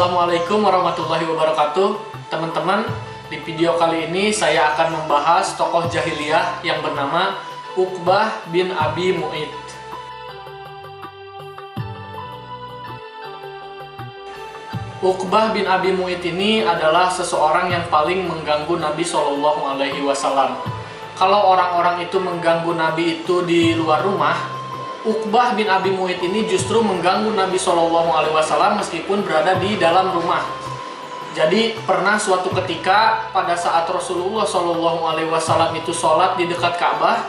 Assalamualaikum warahmatullahi wabarakatuh. Teman-teman, di video kali ini saya akan membahas tokoh jahiliyah yang bernama Uqbah bin Abi Mu'id. Uqbah bin Abi Mu'id ini adalah seseorang yang paling mengganggu Nabi Shallallahu Alaihi Wasallam. Kalau orang-orang itu mengganggu Nabi itu di luar rumah, Uqbah bin Abi Mu'id ini justru mengganggu Nabi Shallallahu Alaihi Wasallam meskipun berada di dalam rumah. Jadi pernah suatu ketika pada saat Rasulullah Shallallahu Alaihi Wasallam itu sholat di dekat Ka'bah,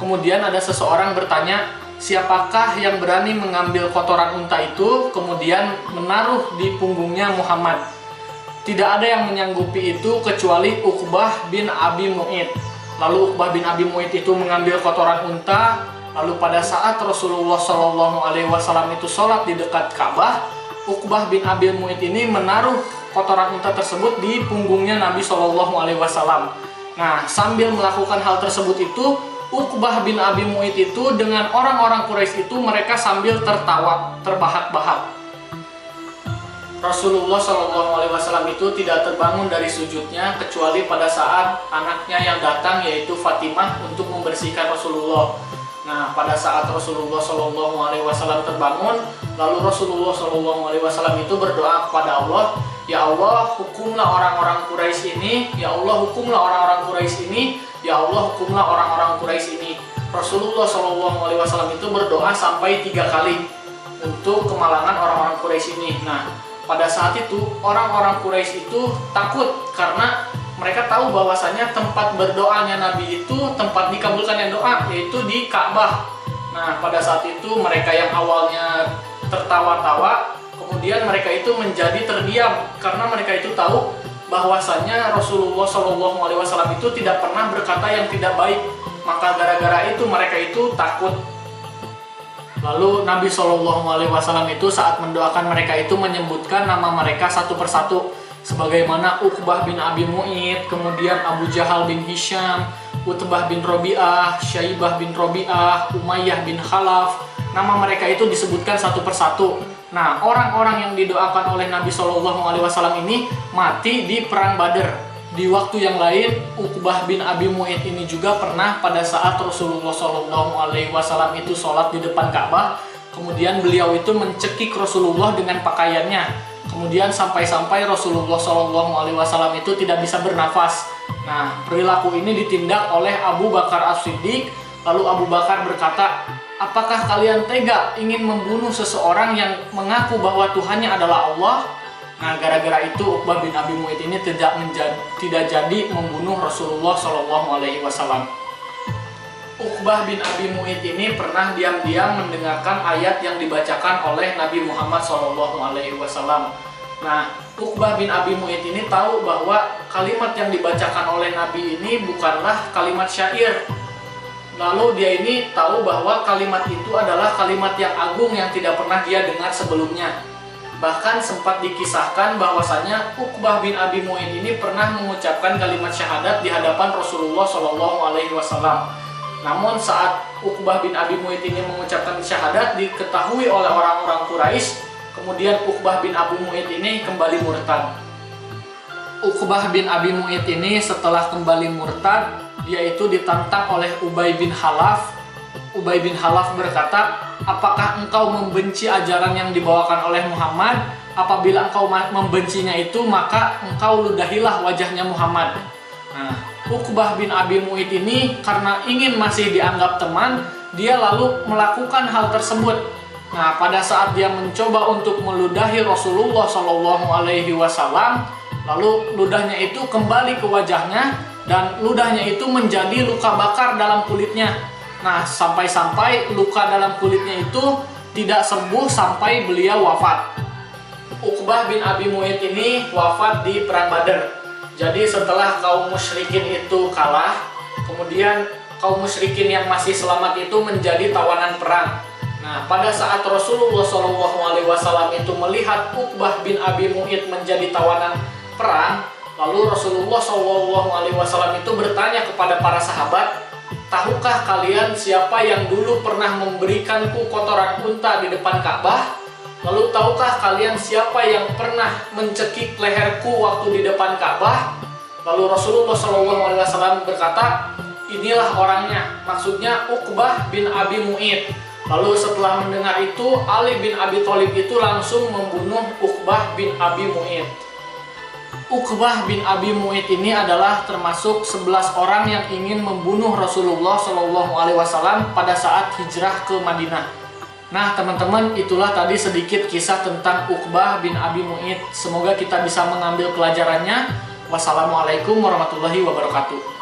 kemudian ada seseorang bertanya, siapakah yang berani mengambil kotoran unta itu kemudian menaruh di punggungnya Muhammad? Tidak ada yang menyanggupi itu kecuali Uqbah bin Abi Mu'id. Lalu Uqbah bin Abi Mu'id itu mengambil kotoran unta. Lalu pada saat Rasulullah Shallallahu Alaihi Wasallam itu sholat di dekat Ka'bah, Uqbah bin Abi Mu'id ini menaruh kotoran unta tersebut di punggungnya Nabi Shallallahu Alaihi Wasallam. Nah, sambil melakukan hal tersebut itu, Uqbah bin Abi Mu'id itu dengan orang-orang Quraisy itu mereka sambil tertawa, terbahak-bahak. Rasulullah Shallallahu Alaihi Wasallam itu tidak terbangun dari sujudnya kecuali pada saat anaknya yang datang yaitu Fatimah untuk membersihkan Rasulullah. Nah, pada saat Rasulullah Shallallahu Alaihi Wasallam terbangun, lalu Rasulullah Shallallahu Alaihi Wasallam itu berdoa kepada Allah, ya Allah, hukumlah orang-orang Quraisy ini, ya Allah, hukumlah orang-orang Quraisy ini, ya Allah, hukumlah orang-orang Quraisy ini. Rasulullah Shallallahu Alaihi Wasallam itu berdoa sampai 3 kali untuk kemalangan orang-orang Quraisy ini. Nah, pada saat itu orang-orang Quraisy itu takut karena mereka tahu bahwasanya tempat berdoanya Nabi itu, tempat dikabulkannya doa, yaitu di Ka'bah. Nah, pada saat itu mereka yang awalnya tertawa-tawa, kemudian mereka itu menjadi terdiam karena mereka itu tahu bahwasanya Rasulullah Shallallahu Alaihi Wasallam itu tidak pernah berkata yang tidak baik. Maka gara-gara itu mereka itu takut. Lalu Nabi Shallallahu Alaihi Wasallam itu saat mendoakan mereka itu menyebutkan nama mereka satu persatu, sebagaimana Uqbah bin Abi Mu'id, kemudian Abu Jahal bin Hisham, Utbah bin Robi'ah, Syaibah bin Robi'ah, Umayyah bin Khalaf. Nama mereka itu disebutkan satu persatu. Nah, orang-orang yang didoakan oleh Nabi Shallallahu Alaihi Wasallam ini mati di perang Badar. Di waktu yang lain, Uqbah bin Abi Mu'id ini juga pernah pada saat Rasulullah Shallallahu Alaihi Wasallam itu sholat di depan Ka'bah, kemudian beliau itu mencekik Rasulullah dengan pakaiannya. Kemudian sampai-sampai Rasulullah Shallallahu Alaihi Wasallam itu tidak bisa bernafas. Nah, perilaku ini ditindak oleh Abu Bakar As-Siddiq. Lalu Abu Bakar berkata, apakah kalian tega ingin membunuh seseorang yang mengaku bahwa Tuhannya adalah Allah? Nah, gara-gara itu Uqbah bin Abi Mu'id ini tidak jadi membunuh Rasulullah Shallallahu Alaihi Wasallam. Uqbah bin Abi Mu'id ini pernah diam-diam mendengarkan ayat yang dibacakan oleh Nabi Muhammad Shallallahu Alaihi Wasallam. Nah, Uqbah bin Abi Mu'id ini tahu bahwa kalimat yang dibacakan oleh Nabi ini bukanlah kalimat syair. Lalu dia ini tahu bahwa kalimat itu adalah kalimat yang agung yang tidak pernah dia dengar sebelumnya. Bahkan sempat dikisahkan bahwasanya Uqbah bin Abi Mu'id ini pernah mengucapkan kalimat syahadat di hadapan Rasulullah Shallallahu Alaihi Wasallam. Namun saat Uqbah bin Abi Mu'id ini mengucapkan syahadat diketahui oleh orang-orang Quraisy, kemudian Uqbah bin Abi Mu'id ini kembali murtad. Uqbah bin Abi Mu'id ini setelah kembali murtad, dia itu ditantang oleh Ubay bin Khalaf. Ubay bin Khalaf berkata, apakah engkau membenci ajaran yang dibawakan oleh Muhammad? Apabila engkau membencinya itu, maka engkau ludahilah wajahnya Muhammad. Nah, Uqbah bin Abi Mu'id ini karena ingin masih dianggap teman, dia lalu melakukan hal tersebut. Nah, pada saat dia mencoba untuk meludahi Rasulullah Shallallahu Alaihi Wasallam, lalu ludahnya itu kembali ke wajahnya dan ludahnya itu menjadi luka bakar dalam kulitnya. Nah, sampai-sampai luka dalam kulitnya itu tidak sembuh sampai beliau wafat. Uqbah bin Abi Mu'id ini wafat di perang Badar. Jadi setelah kaum musyrikin itu kalah, kemudian kaum musyrikin yang masih selamat itu menjadi tawanan perang. Nah, pada saat Rasulullah Shallallahu Alaihi Wasallam itu melihat Uqbah bin Abi Mu'id menjadi tawanan perang, lalu Rasulullah Shallallahu Alaihi Wasallam itu bertanya kepada para sahabat, tahukah kalian siapa yang dulu pernah memberikanku kotoran unta di depan Ka'bah? Lalu tahukah kalian siapa yang pernah mencekik leherku waktu di depan Ka'bah? Lalu Rasulullah SAW berkata, inilah orangnya, maksudnya Uqbah bin Abi Mu'id. Lalu setelah mendengar itu, Ali bin Abi Thalib itu langsung membunuh Uqbah bin Abi Mu'id. Uqbah bin Abi Mu'id ini adalah termasuk 11 orang yang ingin membunuh Rasulullah SAW pada saat hijrah ke Madinah. Nah teman-teman, itulah tadi sedikit kisah tentang Uqbah bin Abi Mu'id. Semoga kita bisa mengambil pelajarannya. Wassalamualaikum warahmatullahi wabarakatuh.